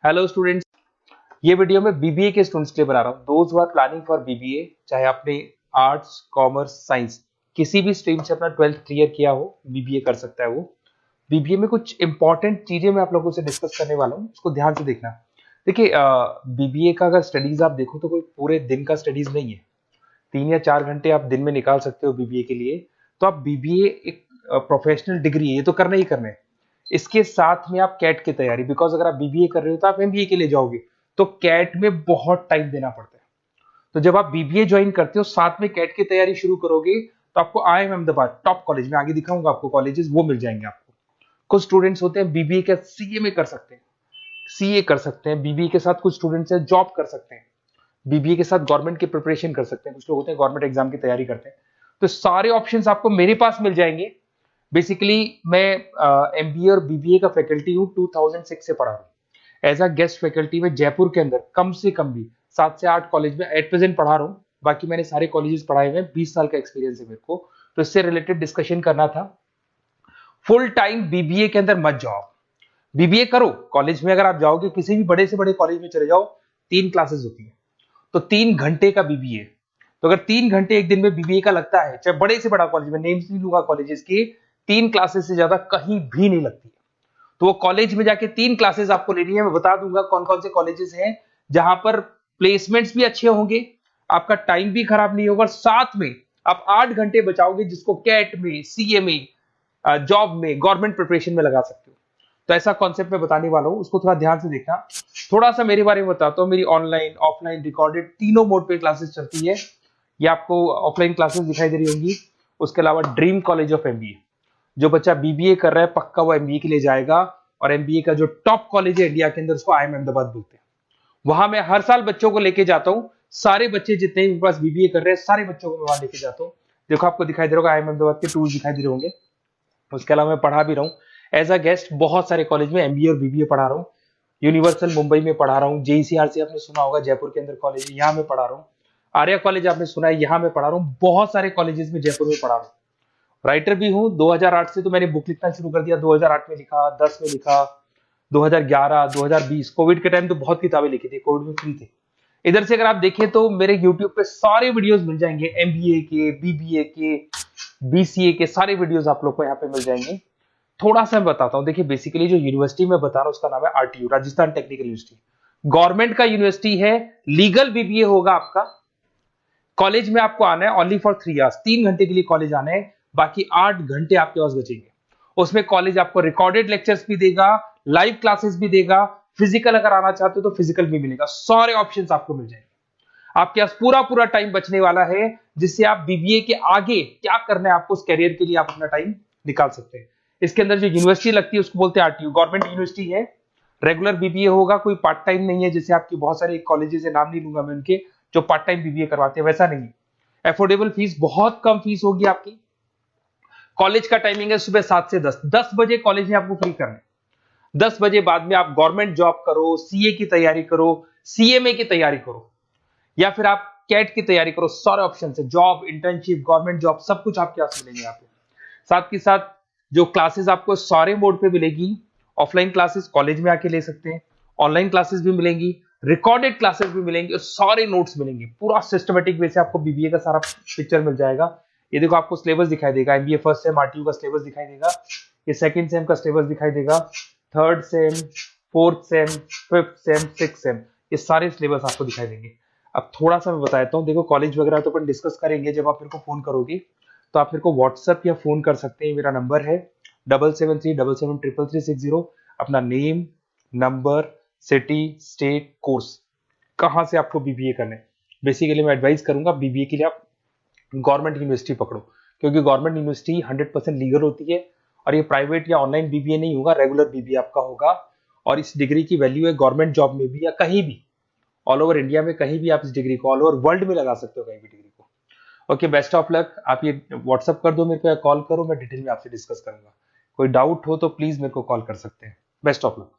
Hello students, ये video मैं BBA के स्टूडेंट्स के लिए बना रहा हूँ। Those who are planning for BBA, चाहे आपने आर्ट्स, कॉमर्स, साइंस किसी भी स्ट्रीम से अपना 12th क्लियर किया हो, बीबीए कर सकता है वो। बीबीए में कुछ इंपॉर्टेंट चीजें मैं आप लोगों से डिस्कस करने वाला हूँ, उसको ध्यान से देखना। देखिए, बीबीए का अगर स्टडीज आप देखो तो कोई पूरे दिन का स्टडीज नहीं है। 3 या 4 घंटे आप दिन में निकाल सकते हो बीबीए के लिए। तो आप बीबीए एक प्रोफेशनल डिग्री है, ये तो करना ही करना है। इसके साथ में आप कैट की तैयारी, बिकॉज अगर आप बीबीए कर रहे हो तो आप एमबीए के लिए जाओगे, तो कैट में बहुत टाइम देना पड़ता है। तो जब आप बीबीए ज्वाइन करते हो, साथ में कैट की तैयारी शुरू करोगे, तो आपको आईआईएम अहमदाबाद टॉप कॉलेज में आगे दिखाऊंगा आपको कॉलेजेस, वो मिल जाएंगे आपको। कुछ स्टूडेंट्स होते हैं बीबीए के सीए में कर सकते हैं, सीए कर सकते हैं बीबीए के साथ। कुछ स्टूडेंट्स हैं जॉब कर सकते हैं, बीबीए के साथ गवर्नमेंट की प्रिपरेशन कर सकते हैं। कुछ लोग होते हैं गवर्नमेंट एग्जाम की तैयारी करते हैं। तो सारे ऑप्शंस आपको मेरे पास मिल जाएंगे। बेसिकली मैं एमबीए और बीबीए का फैकल्टी हूँ, 2006 से पढ़ा रहा हूँ एज अ गेस्ट फैकल्टी में। जयपुर के अंदर कम से कम भी 7 से 8 कॉलेज में एट प्रेजेंट पढ़ा रहा हूँ। बाकी मैंने सारे कॉलेजेस पढ़ाए हुए हैं, 20 साल का एक्सपीरियंस है मेरे को। तो इससे रिलेटेड डिस्कशन करना था। फुल टाइम बीबीए के अंदर मत जाओ, बीबीए करो। कॉलेज में अगर आप जाओगे, किसी भी बड़े से बड़े कॉलेज में चले जाओ, 3 क्लासेस होती है, तो 3 घंटे का बीबीए। तो अगर 3 घंटे एक दिन में बीबीए का लगता है, चाहे बड़े से बड़ा कॉलेज में, नेम्स नहीं लूंगा कॉलेजेस की, 3 क्लासेस से ज्यादा कहीं भी नहीं लगती है। तो वो कॉलेज में जाके 3 क्लासेस आपको लेनी है। मैं बता दूंगा कौन कौन से कॉलेजेस हैं जहां पर प्लेसमेंट्स भी अच्छे होंगे, आपका टाइम भी खराब नहीं होगा, और साथ में आप 8 घंटे बचाओगे, जिसको कैट में, सीए में, जॉब में, गवर्नमेंट प्रिपरेशन में लगा सकते हो। तो ऐसा कॉन्सेप्ट मैं बताने वाला हूं, उसको थोड़ा ध्यान से देखना। थोड़ा सा मेरे बारे में बताता हूँ। मेरी ऑनलाइन, ऑफलाइन, रिकॉर्डेड तीनों मोड पे क्लासेस चलती है। ये आपको ऑफलाइन क्लासेस दिखाई दे रही होंगी। उसके अलावा ड्रीम कॉलेज ऑफ एमबीए, जो बच्चा बीबीए कर रहा है पक्का वो एमबीए के लिए जाएगा। और एमबीए का जो टॉप कॉलेज है इंडिया के अंदर, उसको आईआईएम अहमदाबाद बोलते हैं। वहां मैं हर साल बच्चों को लेके जाता हूँ। सारे बच्चे जितने मेरे पास बीबीए कर रहे हैं, सारे बच्चों को मैं वहां लेके जाता हूँ। देखो, आपको दिखाई दे रहा होगा, आईआईएम अहमदाबाद के टूल्स दिखाई दे रहे होंगे। उसके अलावा मैं पढ़ा भी रहा हूँ एज अ गेस्ट बहुत सारे कॉलेज में, एमबीए और बीबीए पढ़ा रहा हूँ। यूनिवर्सल मुंबई में पढ़ा रहा हूँ। जेईसीआरसी आपने सुना होगा, जयपुर के अंदर कॉलेज है, यहाँ मैं पढ़ा रहा हूँ। आर्या कॉलेज आपने सुना है, यहाँ मैं पढ़ा रहा हूँ। बहुत सारे कॉलेजेस में जयपुर में पढ़ा रहा हूँ। राइटर भी हूँ। 2008 से तो मैंने बुक लिखना शुरू कर दिया। 2008 में लिखा, 10 में लिखा, 2011, 2020 कोविड के टाइम तो बहुत किताबें लिखी थी, कोविड में फ्री थे। इधर से अगर आप देखें तो मेरे यूट्यूब पे सारे वीडियोस मिल जाएंगे, एमबीए के, बीबीए के, बीसीए के सारे वीडियोस आप लोग को यहाँ पे मिल जाएंगे। थोड़ा सा मैं बताता हूँ। देखिए, बेसिकली जो यूनिवर्सिटी मैं बता रहा हूँ उसका नाम है RTU, Rajasthan technical university. Government का यूनिवर्सिटी है। लीगल बीबीए होगा आपका। कॉलेज में आपको आना है ओनली फॉर 3 आवर्स, 3 घंटे के लिए कॉलेज आना है। बाकी 8 घंटे आपके पास बचेंगे। उसमें कॉलेज आपको रिकॉर्डेड लेक्चर्स भी देगा, लाइव क्लासेस भी देगा। फिजिकल अगर आना चाहते हो तो फिजिकल भी मिलेगा। सारे ऑप्शंस आपको मिल जाएंगे। आपके पास पूरा पूरा टाइम बचने वाला है, जिससे आप बीबीए के आगे क्या करना है आपको, उस कैरियर के लिए आप अपना टाइम निकाल सकते हैं। इसके अंदर जो यूनिवर्सिटी लगती है उसको बोलते हैं आरटीयू, गवर्नमेंट यूनिवर्सिटी है। रेगुलर बीबीए होगा, कोई पार्ट टाइम नहीं है। जैसे आपकी बहुत सारे कॉलेजेस है, नाम नहीं लूंगा मैं उनके, जो पार्ट टाइम बीबीए करवाते हैं, वैसा नहीं है। एफोर्डेबल फीस, बहुत कम फीस होगी आपकी। कॉलेज का टाइमिंग है सुबह 7 से 10। 10 बजे कॉलेज में आपको फ्री करना है। 10 बजे बाद में आप गवर्नमेंट जॉब करो, सीए की तैयारी करो, सीएमए की तैयारी करो, या फिर आप कैट की तैयारी करो। सारे ऑप्शन है, जॉब, इंटर्नशिप, गवर्नमेंट जॉब, सब कुछ आपके पास मिलेंगे यहाँ पे। साथ के साथ जो क्लासेस आपको सारे मोड पे मिलेगी। ऑफलाइन क्लासेस कॉलेज में आके ले सकते हैं, ऑनलाइन क्लासेस भी मिलेंगी, रिकॉर्डेड क्लासेस भी मिलेंगी, और सारे नोट्स मिलेंगे। पूरा सिस्टमेटिक वे से आपको बीबीए का सारा पिक्चर मिल जाएगा। ये देखो, आपको सिलेबस दिखाई देगा। एमबीए फर्स्ट सेम आरटीयू का सिलेबस दिखाई देगा। ये सेकंड सेम का सिलेबस दिखाई देगा। Third same, fourth same, fifth sem, six same, ये सारे सिलेबस आपको दिखाई देंगे। अब थोड़ा सा मैं बताता हूँ। देखो, कॉलेज वगैरह तो अपन डिस्कस करेंगे जब आप मेरे को फोन करोगे। तो आप मेरे को व्हाट्सएप या फोन कर सकते हैं। मेरा नंबर है 7737733360। अपना name, number, city, state, course, कहाँ से आपको बीबीए करना है। बेसिकली मैं एडवाइस करूंगा बीबीए के लिए आप गवर्नमेंट यूनिवर्सिटी पकड़ो, क्योंकि गवर्नमेंट यूनिवर्सिटी 100% लीगल होती है। और ये प्राइवेट या ऑनलाइन बीबीए नहीं होगा, रेगुलर बीबीए आपका होगा। और इस डिग्री की वैल्यू है गवर्नमेंट जॉब में भी, या कहीं भी ऑल ओवर इंडिया में, कहीं भी आप इस डिग्री को, ऑल ओवर वर्ल्ड में लगा सकते हो कहीं भी डिग्री को। Okay, best of luck. आप ये व्हाट्सअप कर दो मेरे को या कॉल करो, मैं डिटेल में आपसे डिस्कस करूंगा। कोई डाउट हो तो प्लीज मेरे को कॉल कर सकते हैं। Best of luck.